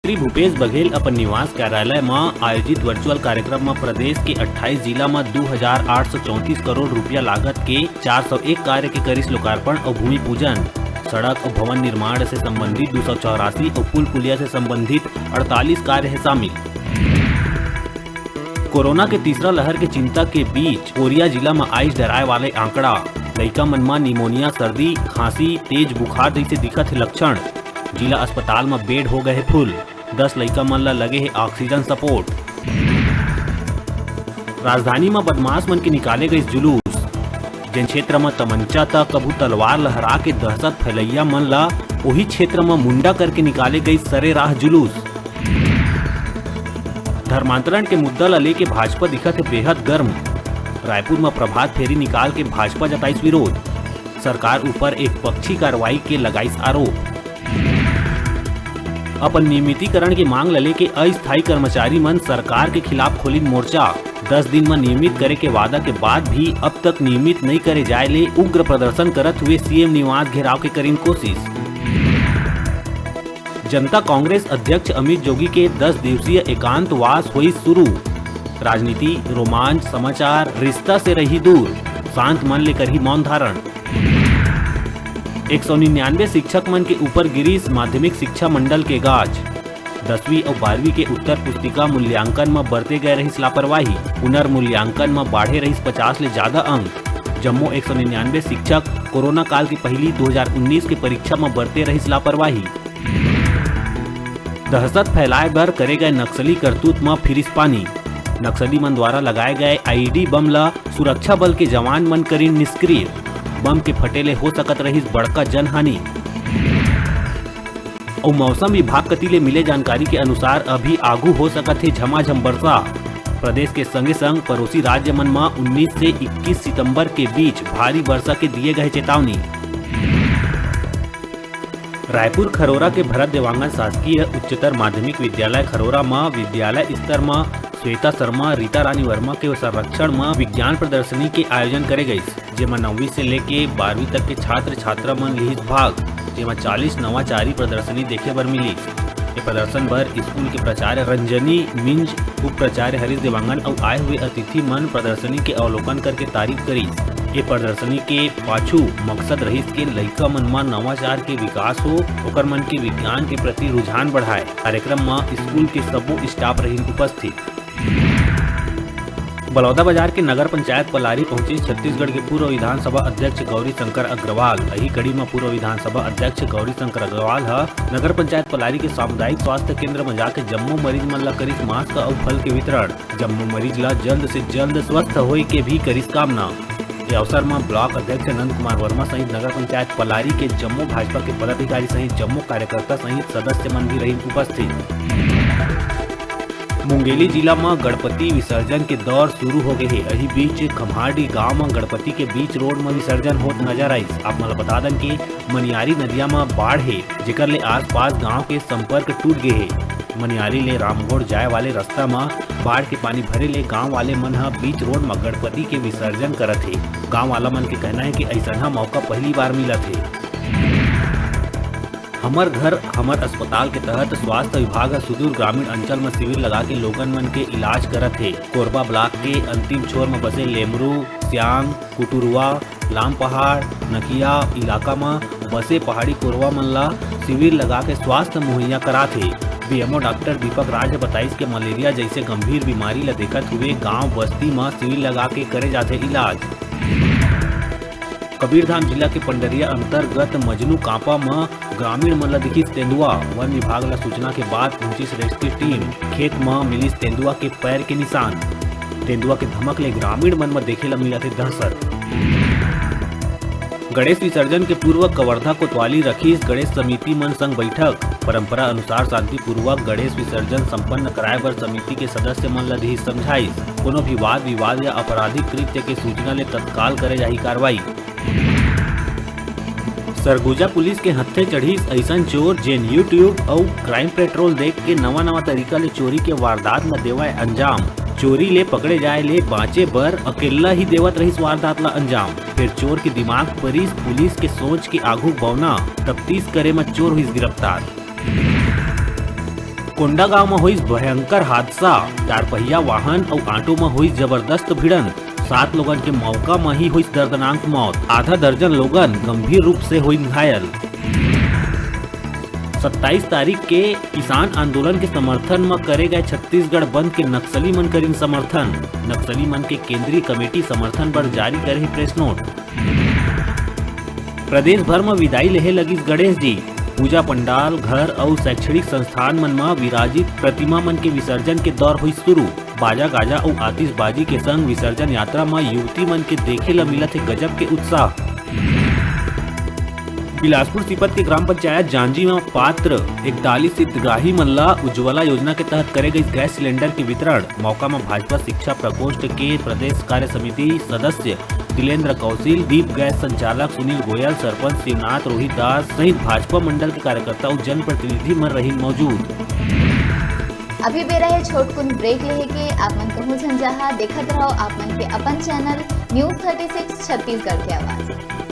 श्री भूपेश बघेल अपन निवास कार्यालय में आयोजित वर्चुअल कार्यक्रम में प्रदेश के 28 जिला में 2,834 करोड़ रुपया लागत के 401 कार्य के करिस लोकार्पण और भूमि पूजन। सड़क और भवन निर्माण से संबंधित 284 और पुल पुलिया से संबंधित 48 कार्य है शामिल। कोरोना के तीसरा लहर के चिंता के बीच कोरिया जिला में आइस डराए वाले आंकड़ा। लइका मन में निमोनिया, सर्दी, खांसी, तेज बुखार जैसे दिखत है लक्षण। जिला अस्पताल में बेड हो गए फुल। 10 लइका मन ला लगे है ऑक्सीजन सपोर्ट। राजधानी में बदमाश मन के निकाले गए जुलूस। जिन क्षेत्र में तमंचा तक कभू तलवार लहरा के दहशत फैलैया मन ला वही क्षेत्र में मुंडा करके निकाले गई सरे राह जुलूस। धर्मांतरण के मुद्दा ला लेके भाजपा दिखत है बेहद गर्म। रायपुर में प्रभात फेरी निकाल के भाजपा जताइस विरोध। सरकार ऊपर एक पक्षी कार्रवाई के लगाइस आरोप। अपन नियमितीकरण की मांग ला लेके अस्थायी कर्मचारी मन सरकार के खिलाफ खोलिन मोर्चा। 10 दिन में नियमित करे के वादा के बाद भी अब तक नियमित नहीं करे जाए ले उग्र प्रदर्शन करत हुए सीएम निवास घेराव के करीन कोशिश। जनता कांग्रेस अध्यक्ष अमित जोगी के 10 दिवसीय एकांतवास हुई शुरू। राजनीति, रोमांच, समाचार, रिश्ता से रही दूर, शांत मन लेकर ही मौन धारण। 199 शिक्षक मन के ऊपर गिरीश माध्यमिक शिक्षा मंडल के गाज। 10वीं और 12वीं के उत्तर पुस्तिका मूल्यांकन में बरते गए रही लापरवाही। पुनर्मूल्यांकन में बाढ़े रही 50 ले ज्यादा अंक। जम्मू 199 शिक्षक कोरोना काल की पहली 2019 की परीक्षा में बरते रही लापरवाही। दहशत फैलाए बर करे गए नक्सली करतूत में फिरिस पानी। नक्सली मन द्वारा लगाए गए आईडी बम ला सुरक्षा बल के जवान मन करीन निष्क्रिय। बम के फटेले हो सकत रही बड़का जनहानि। और मौसम विभाग कतीले मिले जानकारी के अनुसार अभी आगू हो सकत है झमाझम वर्षा। प्रदेश के संगे संग पड़ोसी राज्य मन में 19 से 21 सितंबर के बीच भारी वर्षा के दिए गए चेतावनी। रायपुर खरोरा के भरत देवांगन शासकीय उच्चतर माध्यमिक विद्यालय खरोरा में विद्यालय स्तर में श्वेता शर्मा, रीता रानी वर्मा के संरक्षण में विज्ञान प्रदर्शनी के आयोजन करे गई, जेमा 9वीं से लेके 12वीं तक के छात्र छात्रा मन लिहित भाग, जेमा 40 नवाचारी प्रदर्शनी देखे बर मिली। ये प्रदर्शन बर स्कूल के प्राचार्य रंजनी मिंज, उप प्राचार्य हरीश देवांगन और आए हुए अतिथि मन प्रदर्शनी के अवलोकन करके तारीफ करी। ये प्रदर्शनी के पाछू मकसद रही के लइका मन में नवाचार के विकास हो, ओकर मन के विज्ञान के प्रति रुझान बढ़ाए। कार्यक्रम में स्कूल के सबो स्टाफ रही उपस्थित। बलौदा बाजार के नगर पंचायत पलारी पहुंची छत्तीसगढ़ के पूर्व विधानसभा अध्यक्ष गौरी शंकर अग्रवाल। यही कड़ी में पूर्व विधानसभा अध्यक्ष गौरी शंकर अग्रवाल नगर पंचायत पलारी के सामुदायिक स्वास्थ्य केंद्र में जाके जम्मू मरीज मन ला करिस मास्क और फल के वितरण। जम्मू मरीज ला जल्द से जल्द स्वस्थ होए के भी करिस कामना। ये अवसर में ब्लॉक अध्यक्ष नंद कुमार वर्मा सहित नगर पंचायत पलारी के जम्मू भाजपा के पदाधिकारी सहित जम्मू कार्यकर्ता सहित सदस्य मन भी रही उपस्थित। मुंगेली जिला में गणपति विसर्जन के दौर शुरू हो गए है। यही बीच खम्हाडी गांव में गणपति के बीच रोड में विसर्जन होत नजर आई। आप मला बता दें कि मनियारी नदिया में बाढ़ है, जेकर ले आसपास गांव के संपर्क टूट गए है। मनियारी ले रामगढ़ जाए वाले रास्ता में बाढ़ के पानी भरे ले गांव वाले मन बीच रोड में गणपति के विसर्जन करत है। गांव वाला मन के कहना है कि ऐसा मौका पहली बार मिलत है। हमर घर हमर अस्पताल के तहत स्वास्थ्य विभाग सुदूर ग्रामीण अंचल में शिविर लगा के लोगन मन के इलाज करत है। कोरबा ब्लॉक के अंतिम छोर में बसे लेमरू, सियांग, कुटुरुआ, लाम पहाड़, नकिया इलाका में बसे पहाड़ी कोरबा मन ला शिविर लगा के स्वास्थ्य मुहैया करात है। बीएमओ डॉक्टर दीपक राज बताइस के मलेरिया जैसे गंभीर बीमारी ला देखत हुए गांव बस्ती में शिविर लगा के करे जाते इलाज। कबीरधाम जिला के पंडरिया अंतर्गत मजनू कांपा में ग्रामीण मन ला दिखिस तेंदुआ। वन विभाग ला सूचना के बाद पहुंचिस रेस्क्यू टीम। खेत में मिलिस तेंदुआ के पैर के निशान। तेंदुआ के धमक ले ग्रामीण मन में देखे ला मिला थे दहशत। गणेश विसर्जन के पूर्व कवर्धा कोतवाली रखीस गणेश समिति मन संग बैठक। परंपरा अनुसार शांतिपूर्वक गणेश विसर्जन संपन्न कराए बर समिति के सदस्य मन ला दी समझाइस। कोनो भी वाद विवाद या आपराधिक कृत्य के सूचना ले तत्काल करे जाही कार्रवाई। सरगुजा पुलिस के हत्थे चढ़ीस ऐसन चोर जेन यूट्यूब और क्राइम पेट्रोल देख के नवा तरीका ले चोरी के वारदात में देवाए अंजाम। चोरी ले पकड़े जाए ले बाँचे बर अकेला ही देवत रही वारदात ला अंजाम। फिर चोर के दिमाग परिस पुलिस के सोच के आगू बौना तफ्तीश करे में चोर हुई गिरफ्तार। कोंडागांव में हुई भयंकर हादसा, 4 पहिया वाहन और ऑटो में हुई जबरदस्त भिड़न, 7 लोगन के मौका में ही हुई दर्दनाक मौत, आधा दर्जन लोगन गंभीर रूप से हुई घायल। 27 तारीख के किसान आंदोलन के समर्थन में करे गए छत्तीसगढ़ बंद के नक्सली मन करीन समर्थन, नक्सली मन के केंद्रीय कमेटी समर्थन पर जारी करे प्रेस नोट। प्रदेश भर में विदाई लेहे लगिस गणेश जी, पूजा पंडाल, घर और शैक्षणिक संस्थान मन में विराजित प्रतिमा मन के विसर्जन के दौर हुई शुरू, बाजा गाजा और आतिशबाजी के संग विसर्जन यात्रा में युवती मन के देखे ला मिलत है गजब के उत्साह। बिलासपुर सिपत के ग्राम पंचायत जांजी में पात्र 41 हितग्राही मन ला उज्ज्वला योजना के तहत करे गई गैस सिलेंडर के वितरण, मौका में भाजपा शिक्षा प्रकोष्ठ के प्रदेश कार्य समिति सदस्य तिलेंद्र कौशिल, दीप गैस संचालक सुनील गोयल, सरपंच शिवनाथ रोहित दास सहित भाजपा मंडल के कार्यकर्ता और जनप्रतिनिधि मन रही मौजूद। अभी बेरा है छोटकुन ब्रेक लेहे के आप मन कहूँ झन जहाँ देखत रहो आप मन के अपन चैनल न्यूज़ 36 छत्तीसगढ़ के आवाज।